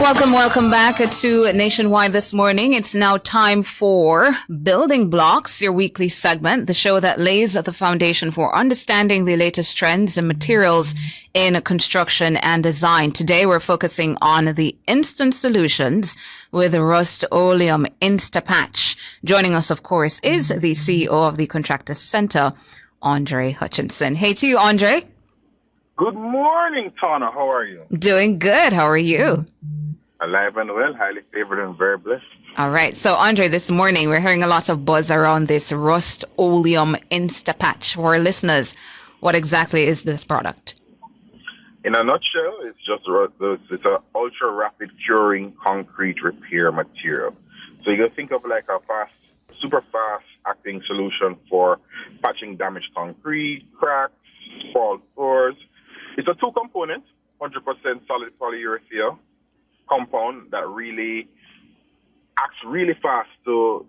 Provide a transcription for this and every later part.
Welcome back to Nationwide this morning. It's now time for Building Blocks, your weekly segment, the show that lays the foundation for understanding the latest trends and materials in construction and design. Today, we're focusing on the instant solutions with Rust-Oleum Insta Patch. Joining us, of course, is the CEO of the Contractor Center, Andre Hutchinson. Hey to you, Andre. Good morning, Tana. How are you? Doing good. How are you? Alive and well, highly favored and very blessed. All right. So, Andre, this morning we're hearing a lot of buzz around this Rust-Oleum Insta Patch. For our listeners, what exactly is this product? In a nutshell, it's it's an ultra rapid curing concrete repair material. So you can think of like a super fast acting solution for patching damaged concrete, cracks, fault floors. It's a two-component, 100% solid polyurethane compound that really acts really fast to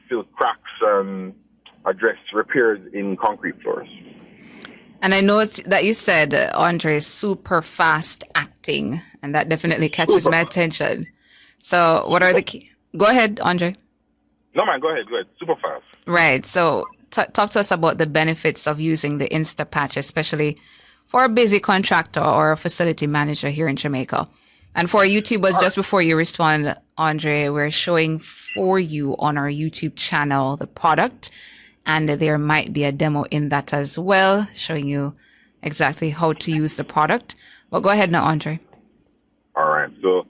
fill cracks and address repairs in concrete floors. And I know that you said, Andre, super fast acting, and that definitely catches my attention. So what are the key? Go ahead, Andre. No, man, go ahead. Super fast. Right. So talk to us about the benefits of using the Insta Patch, especially for a busy contractor or a facility manager here in Jamaica. And for our YouTubers, just before you respond, Andre, we're showing for you on our YouTube channel the product, and there might be a demo in that as well, showing you exactly how to use the product. Well, go ahead now, Andre. All right. So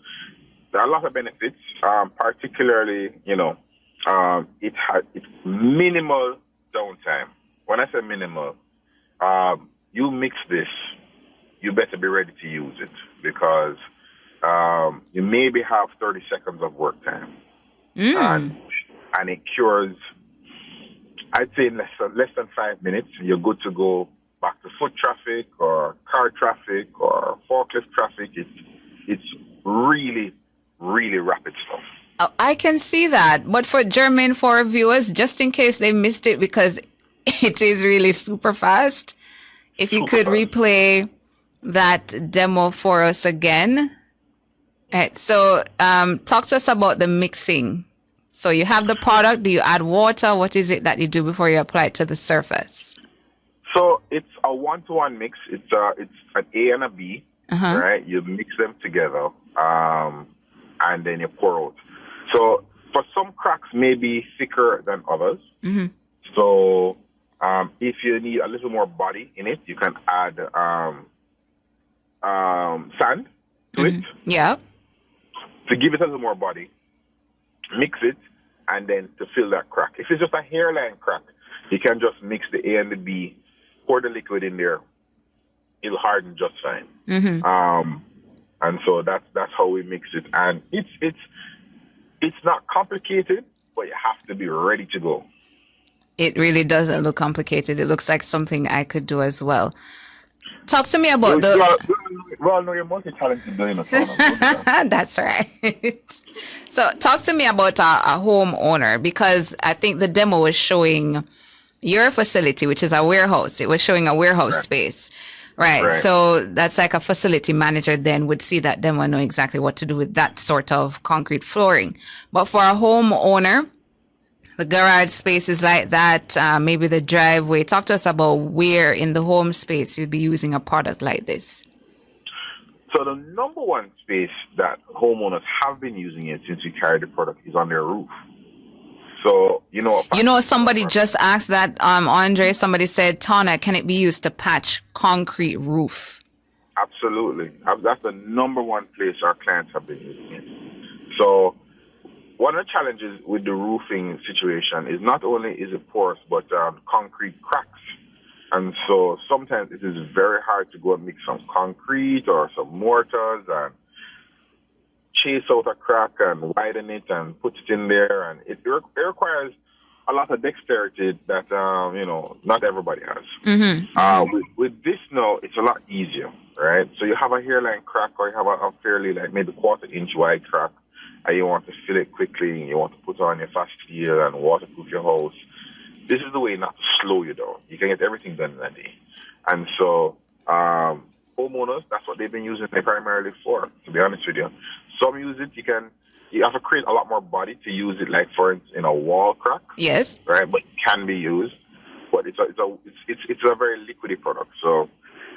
there are a lot of benefits, particularly, it's minimal downtime. When I say minimal, you mix this, you better be ready to use it because you maybe have 30 seconds of work time. And it cures, I'd say in less than 5 minutes, you're good to go back to foot traffic or car traffic or forklift traffic. It's really, really rapid stuff. Oh, I can see that. But for our viewers, just in case they missed it because it is really super fast, if you could replay that demo for us again. Right. So talk to us about the mixing. So you have the product. Do you add water? What is it that you do before you apply it to the surface? So it's a 1-to-1 mix. It's an A and a B, right? You mix them together, and then you pour out. So for some cracks may be thicker than others. So if you need a little more body in it, you can add sand to it. Yeah. To give it a little more body, mix it, and then to fill that crack. If it's just a hairline crack, you can just mix the A and the B, pour the liquid in there. It'll harden just fine. And so that's how we mix it. And it's not complicated, but you have to be ready to go. It really doesn't look complicated. It looks like something I could do as well. Talk to me about Well, no, you're multi-talented doing it. That's right. So talk to me about a homeowner, because I think the demo was showing your facility, which is a warehouse. It was showing a warehouse space. Right. So that's like a facility manager then would see that demo and know exactly what to do with that sort of concrete flooring. But for a homeowner, the garage spaces like that, maybe the driveway. Talk to us about where in the home space you'd be using a product like this. So the number one space that homeowners have been using it since we carried the product is on their roof. So, somebody just asked that, Andre, somebody said, Tana, can it be used to patch concrete roof? Absolutely. That's the number one place our clients have been using it. So one of the challenges with the roofing situation is not only is it porous, but concrete cracks. And so sometimes it is very hard to go and mix some concrete or some mortars and chase out a crack and widen it and put it in there. And it requires a lot of dexterity that, not everybody has. With this now, it's a lot easier, right? So you have a hairline crack or you have a fairly maybe quarter-inch wide crack, and you want to fill it quickly, and you want to put on your fast seal and waterproof your house. This is the way not to slow you down. You can get everything done in a day. And so homeowners, that's what they've been using it primarily for, to be honest with you. Some use it. You have to create a lot more body to use it, like for instance, in a wall crack. Yes. Right, but it can be used. But it's a very liquidy product. So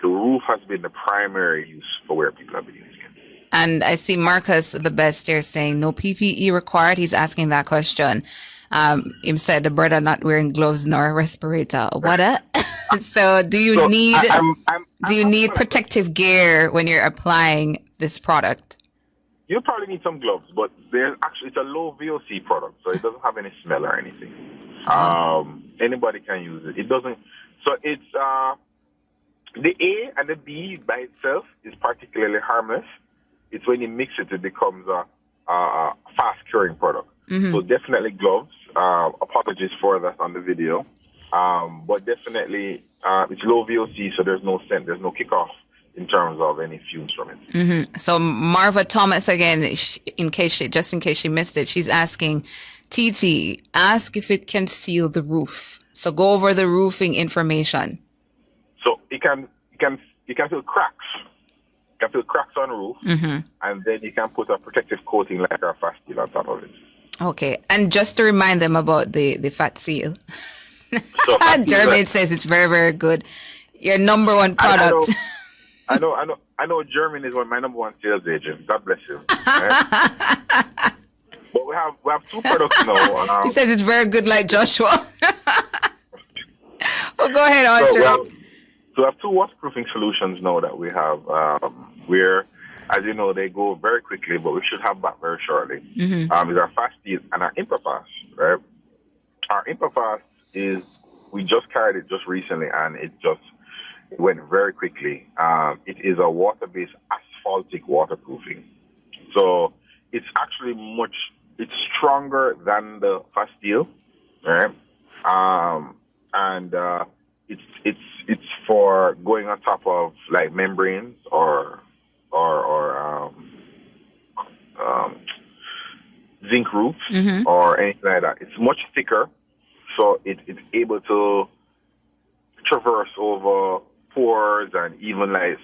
the roof has been the primary use for where people have been using it. And I see Marcus the best here saying no PPE required. He's asking that question. Him said the brother not wearing gloves nor a respirator. What up? So do you need protective gear when you're applying this product? You probably need some gloves, but it's a low VOC product, so it doesn't have any smell or anything. Anybody can use it. It doesn't. So it's the A and the B by itself is particularly harmless. It's when you mix it, it becomes a fast curing product. Mm-hmm. So definitely gloves. Apologies for that on the video, but definitely it's low VOC, so there's no scent, there's no kickoff in terms of any fumes from it. Mm-hmm. So Marva Thomas again, in case she missed it, she's asking, TT, ask if it can seal the roof. So go over the roofing information. So you can feel cracks. You can feel cracks on roof, mm-hmm. and then you can put a protective coating like our fast seal on top of it. Okay, and just to remind them about the fat seal. So Jermaine says it's very, very good. Your number one product. I know Jermaine is my number one sales agent. God bless you. Right? But we have two products now. He says it's very good like Joshua. Well, go ahead, Andre. So we have two waterproofing solutions now that we have. Where, as you know, they go very quickly, but we should have that very shortly. Mm-hmm. Is our Fast Seal and our Imperfast, right? Our Imperfast we just carried it just recently, and it went very quickly. It is a water-based asphaltic waterproofing. So it's actually it's stronger than the Fast Seal, right? And it's for going on top of like membranes or zinc roofs, mm-hmm. or anything like that. It's much thicker, so it's able to traverse over pores and even like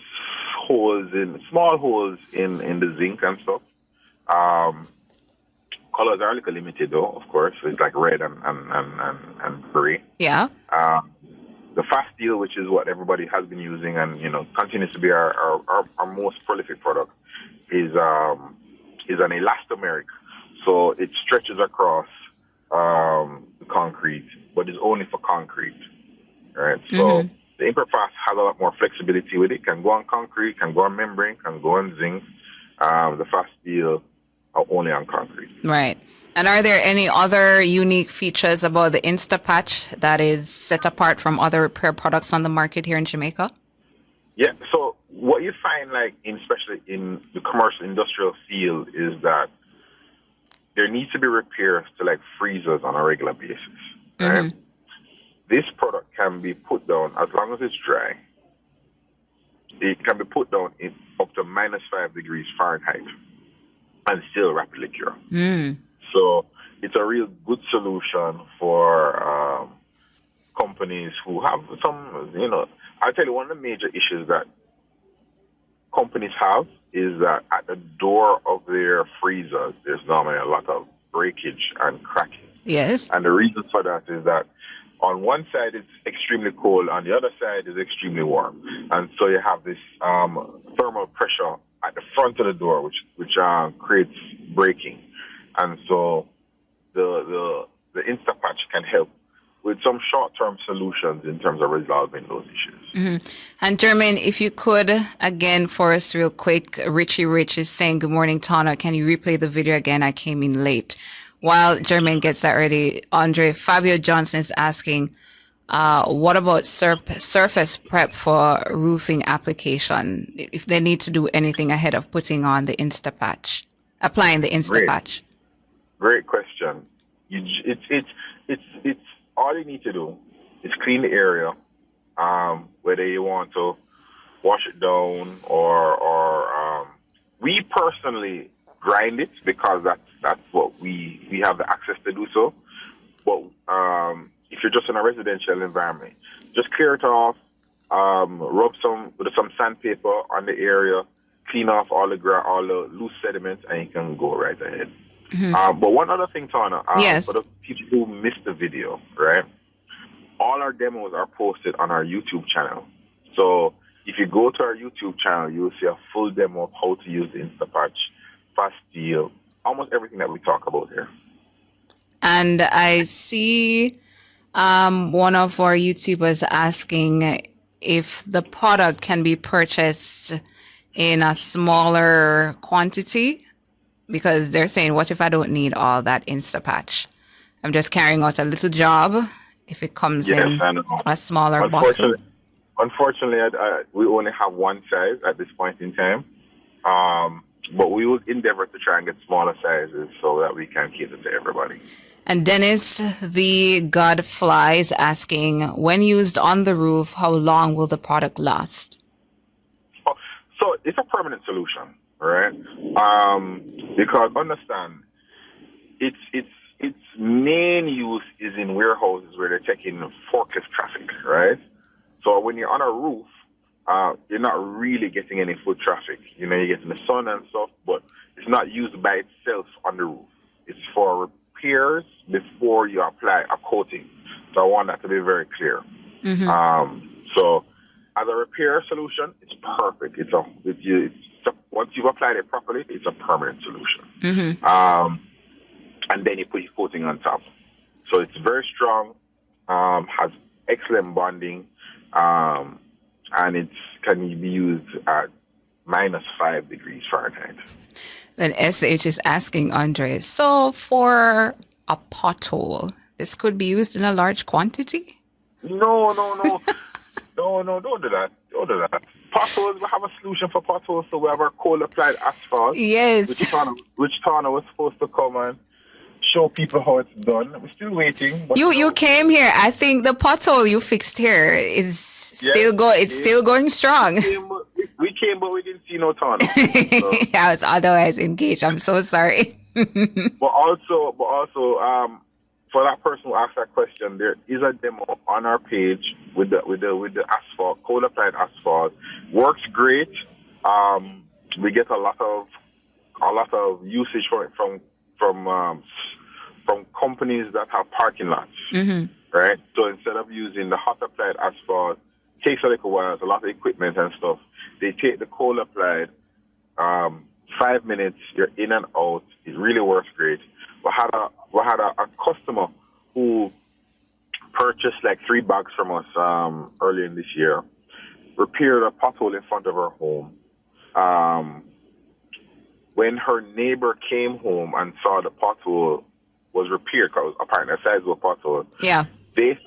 small holes in the zinc and stuff. Colors are a little limited though, of course. So it's like red and gray. Yeah. The Fast Seal, which is what everybody has been using and continues to be our most prolific product, is an elastomeric. So it stretches across the concrete, but it's only for concrete. Right? So mm-hmm. the Imperfast has a lot more flexibility with it. Can go on concrete, can go on membrane, can go on zinc. The Fast Seal are only on concrete. Right. And are there any other unique features about the Insta Patch that is set apart from other repair products on the market here in Jamaica? Yeah. So what you find, especially in the commercial industrial field, is that there needs to be repairs to like freezers on a regular basis. Right? Mm-hmm. This product can be put down as long as it's dry. It can be put down in up to -5 degrees Fahrenheit and still rapidly cure. Mm. So it's a real good solution for companies who have some, I'll tell you, one of the major issues that companies have is that at the door of their freezers, there's normally a lot of breakage and cracking. Yes. And the reason for that is that on one side it's extremely cold, on the other side is extremely warm. And so you have this thermal pressure at the front of the door, which creates breaking. And so the Instapatch can help with some short-term solutions in terms of resolving those issues. Mm-hmm. And Jermaine, if you could, again, for us real quick, Richie Rich is saying, good morning, Tana. Can you replay the video again? I came in late. While Jermaine gets that ready, Andre, Fabio Johnson is asking, what about surface prep for roofing application? If they need to do anything ahead of putting on the Instapatch, applying the Instapatch. Great question. It's all you need to do is clean the area, whether you want to wash it down or we personally grind it because that's what we have the access to do so. But if you're just in a residential environment, just clear it off, rub some sandpaper on the area, clean off all the loose sediments, and you can go right ahead. Mm-hmm. But one other thing, Tana, Yes. for the people who missed the video, right? All our demos are posted on our YouTube channel. So if you go to our YouTube channel, you will see a full demo of how to use the Instapatch, fast steel, almost everything that we talk about here. And I see one of our YouTubers asking if the product can be purchased in a smaller quantity, because they're saying, what if I don't need all that Instapatch? I'm just carrying out a little job. If it comes in a smaller bottle. Unfortunately, we only have one size at this point in time. But we will endeavor to try and get smaller sizes so that we can cater to everybody. And Dennis, the Godfly, is asking, when used on the roof, how long will the product last? Oh, so it's a permanent solution, right? Because understand, its main use is in warehouses where they're taking forklift traffic, right? So when you're on a roof, you're not really getting any foot traffic. You know, you're getting the sun and stuff, but it's not used by itself on the roof. It's for repairs before you apply a coating. So I want that to be very clear. Mm-hmm. So as a repair solution, it's perfect. Once you've applied it properly, it's a permanent solution. Mm-hmm. And then you put your coating on top. So it's very strong, has excellent bonding, and it can be used at -5 degrees Fahrenheit. Then SH is asking Andre, so for a pothole, this could be used in a large quantity? No, don't do that. Don't do that. Potholes, we have a solution for potholes, so we have our coal applied asphalt. Yes. Which Tana was supposed to come and show people how it's done. We're still waiting. But You came here. I think the pothole you fixed here is still still going strong. We came, but we didn't see no Tana. So. I was otherwise engaged. I'm so sorry. But also, for that person who asked that question, there is a demo on our page with the asphalt, coal applied asphalt. Works great. We get a lot of usage from companies that have parking lots, right? So instead of using the hot applied asphalt, takes a little while, a lot of equipment and stuff. They take the coal applied, 5 minutes, you're in and out. It really works great. We had a customer who purchased like 3 bags from us earlier in this year, repaired a pothole in front of her home. When her neighbor came home and saw the pothole was repaired, because apparently the size of a pothole, yeah, they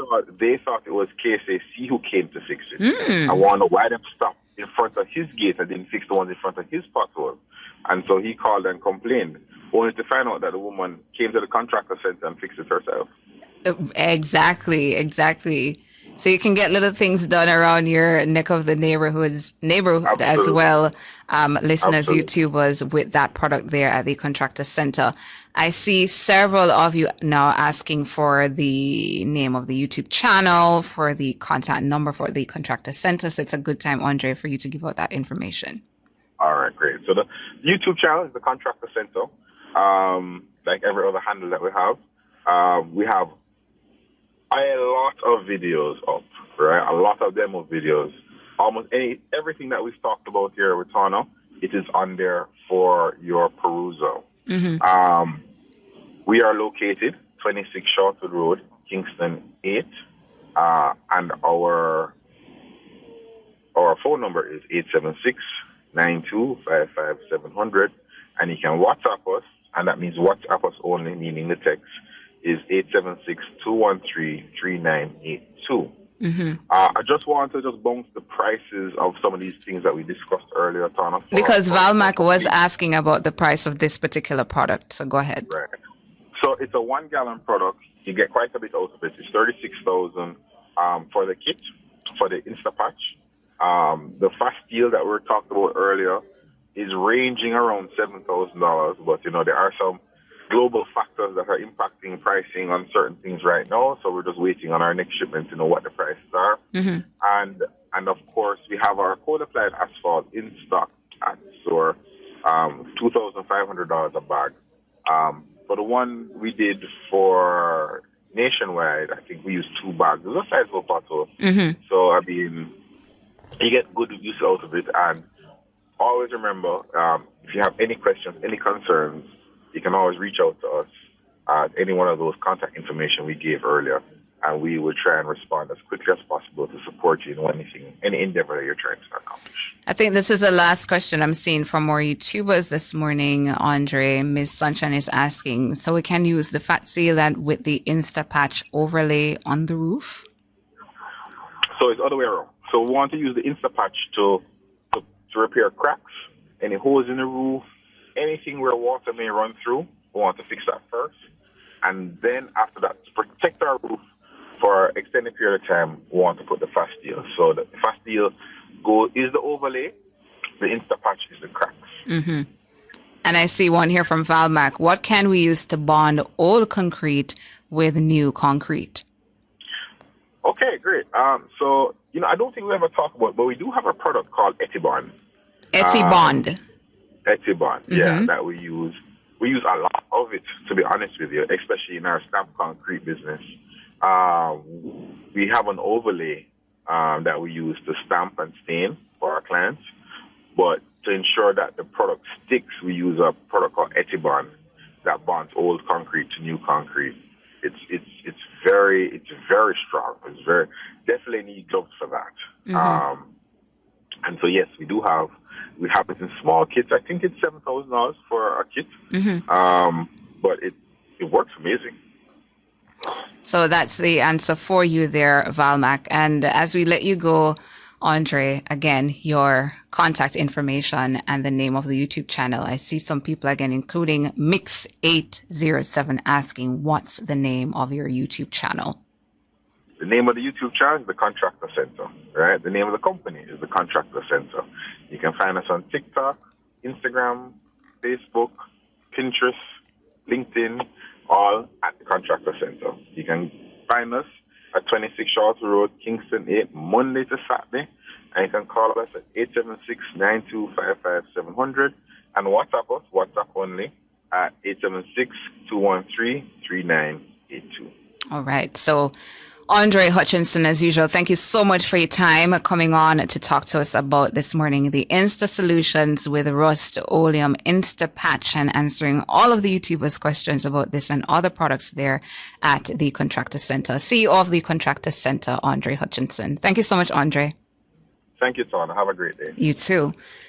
thought it was KSAC who came to fix it. I wonder why they stopped in front of his gate and didn't fix the ones in front of his pothole. And so he called and complained, only to find out that the woman came to the contractor center and fixed it herself. Exactly. So you can get little things done around your neck of the neighborhood Absolutely. as well. Listen as Absolutely. YouTubers with that product there at the contractor center. I see several of you now asking for the name of the YouTube channel, for the contact number for the contractor center. So it's a good time, Andre, for you to give out that information. All right, great. So the YouTube channel is the Contractor Center. Like every other handle that we have a lot of videos up, right? A lot of demo videos. Almost everything that we've talked about here with Tana, it is on there for your perusal. We are located 26 Shortwood Road, Kingston 8, and our phone number is 876-9255-700, and you can WhatsApp us, and that means WhatsApp us only, meaning the text is 876-213-3982. I just want to bounce the prices of some of these things that we discussed earlier, Tana. Because Valmac was asking about the price of this particular product, so go ahead. Right. So it's a 1 gallon product. You get quite a bit out of it. It's $36,000 for the kit, for the Instapatch. The fast steel that we were talking about earlier is ranging around $7,000, but there are some global factors that are impacting pricing on certain things right now, so we're just waiting on our next shipment to know what the prices are. And of course, we have our coal applied asphalt in stock at the store, $2,500 a bag. For the one we did for nationwide, I think we used 2 bags. It was a sizable bottle. So, I mean, you get good use out of it. And always remember, if you have any questions, any concerns, you can always reach out to us at any one of those contact information we gave earlier, and we will try and respond as quickly as possible to support you in any endeavor that you're trying to accomplish. I think this is the last question I'm seeing from more YouTubers this morning, Andre. Miss Sunshine is asking, so we can use the fat sealant with the Insta patch overlay on the roof? So it's the other way around. So we want to use the Insta patch to repair cracks, any holes in the roof, anything where water may run through. We want to fix that first. And then after that, to protect our roof for an extended period of time, we want to put the fast seal. So the fast seal is the overlay, the Insta patch is the cracks. And I see one here from Valmac. What can we use to bond old concrete with new concrete? Okay, great. So, I don't think we ever talked about, but we do have a product called Etibond. Etibond. Etibond, yeah, that we use. We use a lot of it, to be honest with you, especially in our stamp concrete business. We have an overlay that we use to stamp and stain for our clients. But to ensure that the product sticks, we use a product called Etibond that bonds old concrete to new concrete. It's very strong. Definitely need gloves for that. And so yes, we have it in small kits. I think it's $7,000 for a kit. But it works amazing. So that's the answer for you there, Valmac. And as we let you go, Andre, again, your contact information and the name of the YouTube channel. I see some people again, including Mix807, asking, what's the name of your YouTube channel? The name of the YouTube channel is The Contractor Center, right? The name of the company is The Contractor Center. You can find us on TikTok, Instagram, Facebook, Pinterest, LinkedIn, all at The Contractor Center. You can find us at 26 Short Road, Kingston 8, Monday to Saturday. And you can call us at 876-9255700 and WhatsApp us, WhatsApp only, at 876-213-3982. All right. So, Andre Hutchinson, as usual, thank you so much for your time coming on to talk to us about this morning the Insta Solutions with Rust-Oleum Insta Patch and answering all of the YouTubers' questions about this and other products there at the Contractor Center. CEO of the Contractor Center, Andre Hutchinson. Thank you so much, Andre. Thank you, Tana. Have a great day. You too.